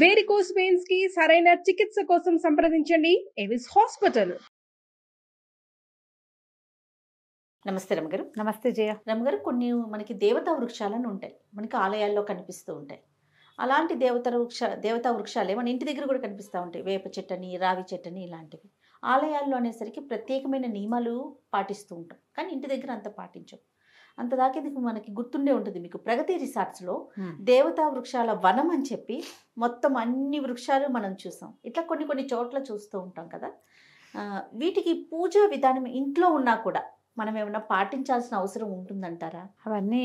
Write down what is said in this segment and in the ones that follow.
Varicose veins కి సరైన చికిత్స కోసం సంప్రదించండి ఎవిస్ హాస్పిటల్. నమస్తే రమగారు. నమస్తే జయ. రమగారు, కొన్ని మనకి దేవతా వృక్షాలను ఉంటాయి, మనకి ఆలయాల్లో కనిపిస్తూ ఉంటాయి. అలాంటి దేవతా వృక్షాలే మన ఇంటి దగ్గర కూడా కనిపిస్తూ ఉంటాయి. వేప చెట్టని, రావి చెట్టని, ఇలాంటివి ఆలయాల్లో అనేసరికి ప్రత్యేకమైన నియమాలు పాటిస్తూ ఉంటాం, కానీ ఇంటి దగ్గర అంత పాటించం. అంతదాకా ఇది మనకి గుర్తుండే ఉంటుంది. మీకు ప్రగతి రిసార్ట్స్లో దేవతా వృక్షాల వనం అని చెప్పి మొత్తం అన్ని వృక్షాలు మనం చూసాం. ఇట్లా కొన్ని చోట్ల చూస్తూ ఉంటాం కదా. వీటికి పూజా విధానం ఇంట్లో ఉన్నా కూడా మనం ఏమైనా పాటించాల్సిన అవసరం ఉంటుందంటారా? అవన్నీ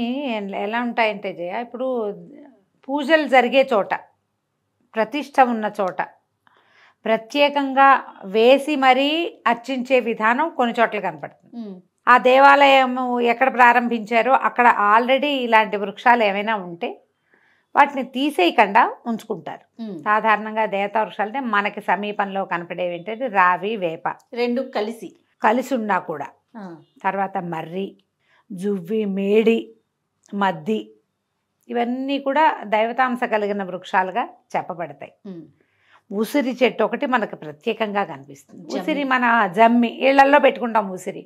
ఎలా ఉంటాయంటే జయ, ఇప్పుడు పూజలు జరిగే చోట, ప్రతిష్ట ఉన్న చోట ప్రత్యేకంగా వేసి మరీ అర్చించే విధానం కొన్ని చోట్ల కనపడుతుంది. ఆ దేవాలయం ఎక్కడ ప్రారంభించారో అక్కడ ఆల్రెడీ ఇలాంటి వృక్షాలు ఏమైనా ఉంటే వాటిని తీసేయకుండా ఉంచుకుంటారు. సాధారణంగా దేవతా వృక్షాలు అంటే మనకి సమీపంలో కనపడేవి ఏంటంటే రావి, వేప రెండు కలిసి ఉన్నా కూడా, తర్వాత మర్రి, జువ్వి, మేడి, మద్ది, ఇవన్నీ కూడా దైవతాంశ కలిగిన వృక్షాలుగా చెప్పబడతాయి. ఉసిరి చెట్టు ఒకటి మనకు ప్రత్యేకంగా కనిపిస్తుంది. ఉసిరి మన జమ్మి ఇళ్లలో పెట్టుకుంటాం ఉసిరి,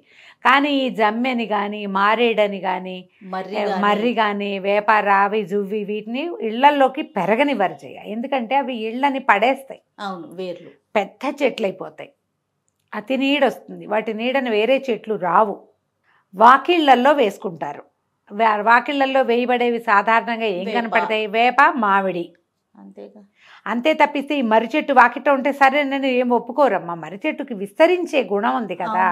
కానీ ఈ జమ్మెని కానీ, మారేడని కానీ, మర్రి కానీ, వేప, రావి, జువ్వి వీటిని ఇళ్లలోకి పెరగనివ్వరు చేయ. ఎందుకంటే అవి ఇళ్ళని పడేస్తాయి. అవును, వేర్లు పెద్ద చెట్లు అయిపోతాయి, అతి నీడ వస్తుంది, వాటి నీడను వేరే చెట్లు రావు. వాకిళ్లల్లో వేసుకుంటారు. వాకిళ్లల్లో వేయబడేవి సాధారణంగా ఏం కనపడతాయి? వేప, మామిడి, అంతే తప్పిస్తే ఈ మర్రి చెట్టు వాకిట ఉంటే సరే నేను ఏం ఒప్పుకోరమ్మా. మర్రి చెట్టుకి విస్తరించే గుణం ఉంది కదా,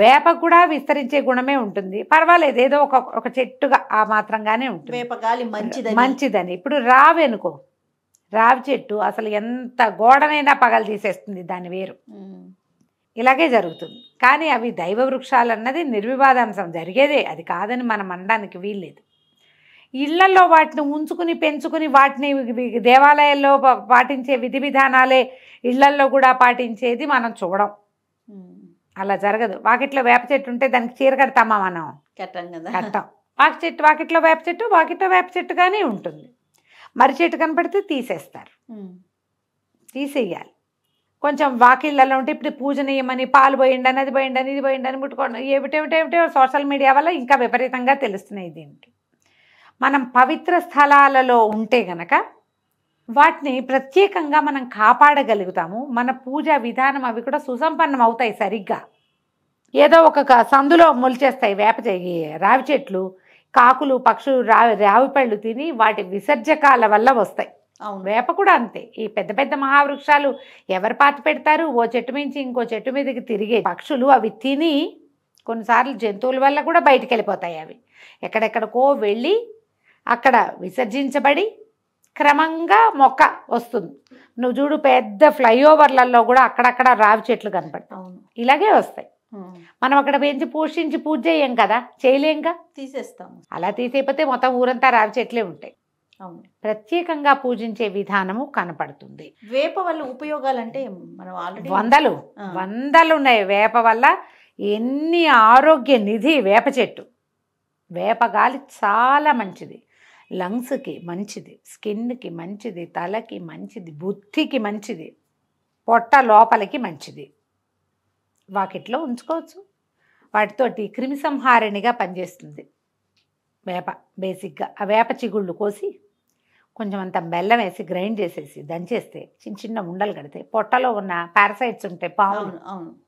వేప కూడా విస్తరించే గుణమే ఉంటుంది. పర్వాలేదు, ఏదో ఒక చెట్టుగా ఆ మాత్రంగానే ఉంటుంది, మంచిదని. ఇప్పుడు రావి అనుకో, రావి చెట్టు అసలు ఎంత గోడనైనా పగలు తీసేస్తుంది దాని వేరు. ఇలాగే జరుగుతుంది. కానీ అవి దైవ వృక్షాలు అన్నది నిర్వివాదాంశం జరిగేదే, అది కాదని మనం అనడానికి వీల్లేదు. ఇళ్లలో వాటిని ఉంచుకుని పెంచుకుని వాటిని దేవాలయాల్లో పాటించే విధి విధానాలే ఇళ్లల్లో కూడా పాటించేది మనం చూడం. అలా జరగదు. వాకిట్లో వేప చెట్టు ఉంటే దానికి చీర కడతామా మనం? కట్టం. వాకిట్లో వేప చెట్టు వాకిట్లో వేప చెట్టుగానే ఉంటుంది. మర్రి చెట్టు కనపడితే తీసేస్తారు, తీసేయాలి. కొంచెం వాకిళ్ళలో ఉంటే ఇప్పుడు పూజనీయమని పాలు పోయిండి అని, అది పోయిండి అని, ఇది పోయిండి అని ముట్టుకోండి, ఏమిటేమిటేమిటో సోషల్ మీడియా వల్ల ఇంకా విపరీతంగా తెలుస్తున్నాయి. దీనికి మనం పవిత్ర స్థలాలలో ఉంటే గనక వాటిని ప్రత్యేకంగా మనం కాపాడగలుగుతాము. మన పూజా విధానం అవి కూడా సుసంపన్నం అవుతాయి సరిగ్గా. ఏదో ఒక సందులో మొలిచేస్తాయి రావి చెట్లు, కాకులు, పక్షులు రావి పళ్ళు తిని వాటి విసర్జకాల వల్ల వస్తాయి. వేప కూడా అంతే. ఈ పెద్ద పెద్ద మహావృక్షాలు ఎవరు పాతి పెడతారు? ఓ చెట్టు మించి ఇంకో చెట్టు మీదకి తిరిగే పక్షులు అవి తిని కొన్నిసార్లు జంతువుల వల్ల కూడా బయటికి వెళ్ళిపోతాయి. అవి ఎక్కడెక్కడికో వెళ్ళి అక్కడ విసర్జించబడి క్రమంగా మొక్క వస్తుంది. నువ్వు చూడు, పెద్ద ఫ్లైఓవర్లలో కూడా అక్కడక్కడ రావి చెట్లు కనపడతాయి. ఇలాగే వస్తాయి. మనం అక్కడ పెంచి పోషించి పూజ చేయం కదా, చేయలేంగా, తీసేస్తాము. అలా తీసేపోతే మొత్తం ఊరంతా రావి చెట్లే ఉంటాయి. అవును, ప్రత్యేకంగా పూజించే విధానము కనపడుతుంది. వేప వల్ల ఉపయోగాలు అంటే మనం ఆల్రెడీ వందలు ఉన్నాయి. వేప వల్ల ఎన్ని ఆరోగ్య నిధి వేప చెట్టు. వేప గాలి చాలా మంచిది, లంగ్స్కి మంచిది, స్కిన్కి మంచిది, తలకి మంచిది, బుద్ధికి మంచిది, పొట్ట లోపలికి మంచిది. వాకిట్లో ఉంచుకోవచ్చు. వాటితోటి క్రిమిసంహారిణిగా పనిచేస్తుంది వేప. బేసిక్గా ఆ వేప చిగుళ్ళు కోసి కొంచెం అంత బెల్లం వేసి గ్రైండ్ చేసేసి దంచేస్తే చిన్న చిన్న ఉండలు కడితే పొట్టలో ఉన్న పారసైట్స్ ఉంటాయి, పాములు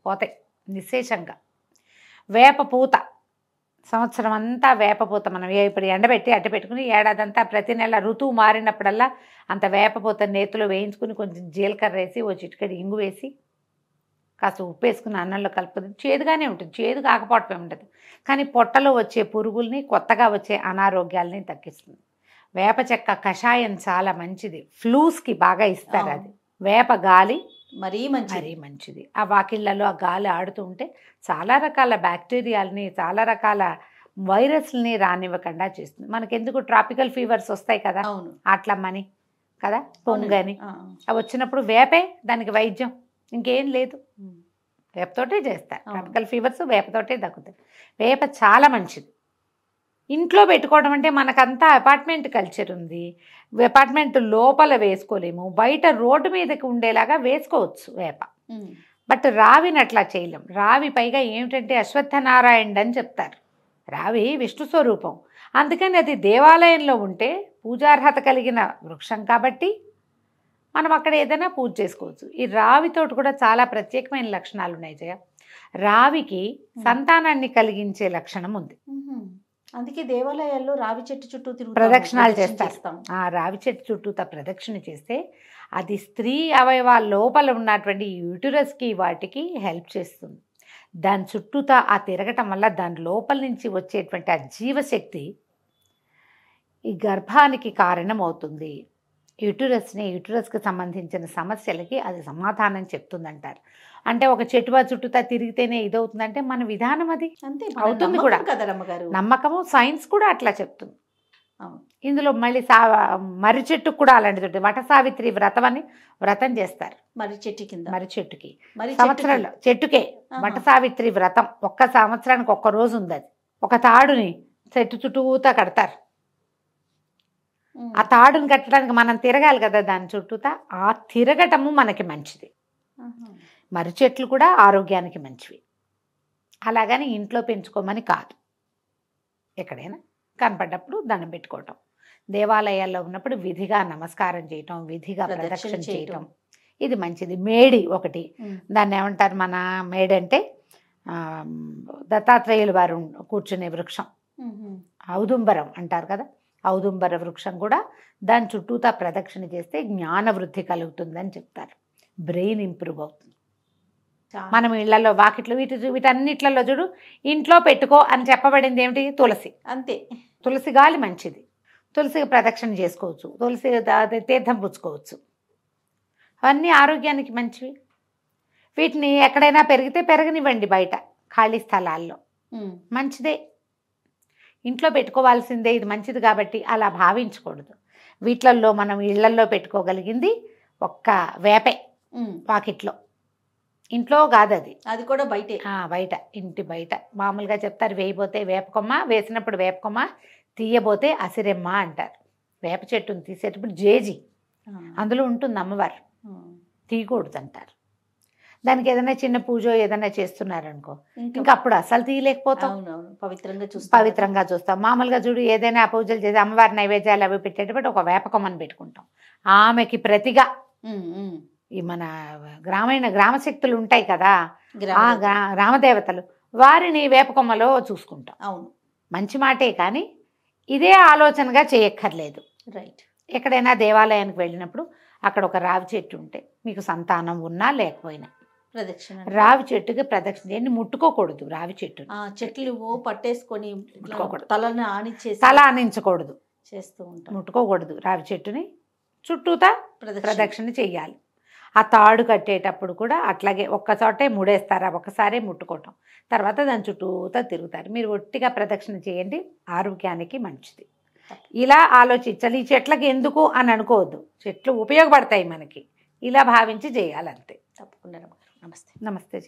పోతాయి నిశ్శేషంగా. వేప పూత, సంవత్సరం అంతా వేపపూత మనం ఇప్పుడు ఎండబెట్టి అట్ట పెట్టుకుని ఏడాదంతా ప్రతి నెల ఋతువు మారినప్పుడల్లా అంత వేపపూత నేతిలో వేయించుకుని కొంచెం జీలకర్ర వేసి ఓ చిటికెడు ఇంగు వేసి కాస్త ఉప్పు వేసుకుని అన్నంలో కలుపుతుంది. చేదుగానే ఉంటుంది, చేదు కాకపోవటమే ఉండదు, కానీ పొట్టలో వచ్చే పురుగుల్ని, కొత్తగా వచ్చే అనారోగ్యాలని తగ్గిస్తుంది. వేప చెక్క కషాయం చాలా మంచిది, ఫ్లూస్కి బాగా ఇస్తారు. అది వేప గాలి మరీ మంచిది. ఆ వాకిళ్లలో ఆ గాలి ఆడుతూ ఉంటే చాలా రకాల బ్యాక్టీరియాలని, చాలా రకాల వైరస్ని రానివ్వకుండా చేస్తుంది. మనకెందుకు ట్రాపికల్ ఫీవర్స్ వస్తాయి కదా, అట్లమ్మని కదా, పొంగని, అవి వచ్చినప్పుడు వేపే దానికి వైద్యం, ఇంకేం లేదు. వేపతోటే చేస్తారు ట్రాపికల్ ఫీవర్స్, వేపతోటే దక్కుతాయి. వేప చాలా మంచిది. ఇంట్లో పెట్టుకోవడం అంటే మనకంతా అపార్ట్మెంట్ కల్చర్ ఉంది. అపార్ట్మెంట్ లోపల వేసుకోలేము, బయట రోడ్డు మీదకి ఉండేలాగా వేసుకోవచ్చు వేప. బట్ రావిని అట్లా చేయలేం. రావి పైగా ఏమిటంటే అశ్వత్థనారాయణుడు అని చెప్తారు. రావి విష్ణు స్వరూపం, అందుకని అది దేవాలయంలో ఉంటే పూజార్హత కలిగిన వృక్షం కాబట్టి మనం అక్కడ ఏదైనా పూజ చేసుకోవచ్చు. ఈ రావితోటి కూడా చాలా ప్రత్యేకమైన లక్షణాలు ఉన్నాయి జయ. రావికి సంతానాన్ని కలిగించే లక్షణం ఉంది. అందుకే దేవాలయాల్లో రావి చెట్టు చుట్టూ ప్రదక్షిణాలు చేస్తారు. ఆ రావి చెట్టు చుట్టూ ప్రదక్షిణ చేస్తే అది స్త్రీ అవయవాల లోపల ఉన్నటువంటి యూటరస్కి వాటికి హెల్ప్ చేస్తుంది. దాని చుట్టూతా ఆ తిరగటం వల్ల దాని లోపల నుంచి వచ్చేటువంటి ఆ జీవశక్తి ఈ గర్భానికి కారణం అవుతుంది. యూటరస్కి సంబంధించిన సమస్యలకి అది సమాధానం చెప్తుందంటారు. అంటే ఒక చెట్టువా చుట్టూతా తిరిగితేనే ఇదవుతుందంటే మన విధానం అది అంతే అవుతుంది కూడా. నమ్మకము సైన్స్ కూడా అట్లా చెప్తుంది. ఇందులో మళ్ళీ మర్రి చెట్టుకు కూడా అలాంటిది ఉంటుంది. వట సావిత్రి వ్రతం అని వ్రతం చేస్తారు. మర్రి చెట్టు కింద, మర్రి చెట్టుకి సంవత్సరంలో చెట్టుకే వట సావిత్రి వ్రతం. ఒక్క సంవత్సరానికి ఒక్క రోజు ఉంది. అది ఒక తాడుని చెట్టు చుట్టూతా కడతారు. ఆ తాడుని కట్టడానికి మనం తిరగాలి కదా దాని చుట్టూతా. ఆ తిరగటము మనకి మంచిది. మర్రి చెట్లు కూడా ఆరోగ్యానికి మంచివి. అలాగని ఇంట్లో పెంచుకోమని కాదు, ఎక్కడైనా కనపడ్డప్పుడు దండం పెట్టుకోవటం, దేవాలయాల్లో ఉన్నప్పుడు విధిగా నమస్కారం చేయటం, విధిగా ప్రదక్షిణ చేయటం, ఇది మంచిది. మేడి ఒకటి, దాన్ని ఏమంటారు మన మేడి అంటే దత్తాత్రేయులు వారు కూర్చునే వృక్షం, ఔదుంబరం అంటారు కదా. ఔదుంబర వృక్షం కూడా దాని చుట్టూతా ప్రదక్షిణ చేస్తే జ్ఞాన వృద్ధి కలుగుతుందని చెప్తారు. బ్రెయిన్ ఇంప్రూవ్ అవుతుంది. మనం ఇళ్లలో వాకిట్లో వీటన్నిట్లలో చూడు, ఇంట్లో పెట్టుకో అని చెప్పబడింది ఏమిటి? తులసి. అంతే. తులసి గాలి మంచిది, తులసికి ప్రదక్షిణ చేసుకోవచ్చు, తులసి తీర్థం పుచ్చుకోవచ్చు, అవన్నీ ఆరోగ్యానికి మంచివి. వీటిని ఎక్కడైనా పెరిగితే పెరగనివ్వండి, బయట ఖాళీ స్థలాల్లో మంచిదే. ఇంట్లో పెట్టుకోవాల్సిందే, ఇది మంచిది కాబట్టి అలా భావించకూడదు. వీటిల్లో మనం ఇళ్లల్లో పెట్టుకోగలిగింది ఒక్క వేపే, వాకిట్లో. ఇంట్లో కాదు అది, అది కూడా బయటే. బయట, ఇంటి బయట మామూలుగా చెప్తారు. వేయబోతే వేపకొమ్మ, వేసినప్పుడు వేపకొమ్మ, తీయబోతే అసిరెమ్మ అంటారు. వేప చెట్టును తీసేటప్పుడు జేజి అందులో ఉంటుంది అమ్మవారు, తీయకూడదు అంటారు. దానికి ఏదైనా చిన్న పూజ ఏదైనా చేస్తున్నారనుకో, ఇంకా అప్పుడు అసలు తీయలేకపోతాం, పవిత్రంగా చూస్తాం. మామూలుగా చూడు, ఏదైనా పూజలు చేసి అమ్మవారి నైవేద్యాలు అవి పెట్టేటప్పుడు ఒక వేపకొమ్మని పెట్టుకుంటాం. ఆమెకి ప్రతిగా ఈ మన గ్రామశక్తులు ఉంటాయి కదా, ఆ గ్రామదేవతలు, వారిని వేపకొమ్మలో చూసుకుంటాం. అవును, మంచి మాటే, కానీ ఇదే ఆలోచనగా చేయక్కర్లేదు. రైట్. ఎక్కడైనా దేవాలయానికి వెళ్ళినప్పుడు అక్కడ ఒక రావి చెట్టు ఉంటే, మీకు సంతానం ఉన్నా లేకపోయినా ప్రదక్షిణ, రావి చెట్టుకి ప్రదక్షిణ చేయండి. ముట్టుకోకూడదు రావి చెట్టు. చెట్లు పట్టేసుకొని తల ఆనించకూడదు, చేస్తూ ఉంటాం. ముట్టుకోకూడదు రావి చెట్టుని, చుట్టూతా ప్రదక్షిణ చెయ్యాలి. ఆ తాడు కట్టేటప్పుడు కూడా అట్లాగే ఒక్కచోటే ముడేస్తారు, ఒక్కసారే ముట్టుకోవటం, తర్వాత దాని చుట్టూతా తిరుగుతారు. మీరు ఒట్టిగా ప్రదక్షిణ చేయండి, ఆరోగ్యానికి మంచిది. ఇలా ఆలోచించాలి. ఈ చెట్లకి ఎందుకు అని అనుకోవద్దు, చెట్లు ఉపయోగపడతాయి మనకి, ఇలా భావించి చేయాలంతే. తప్పకుండా. నమస్తే. నమస్తే.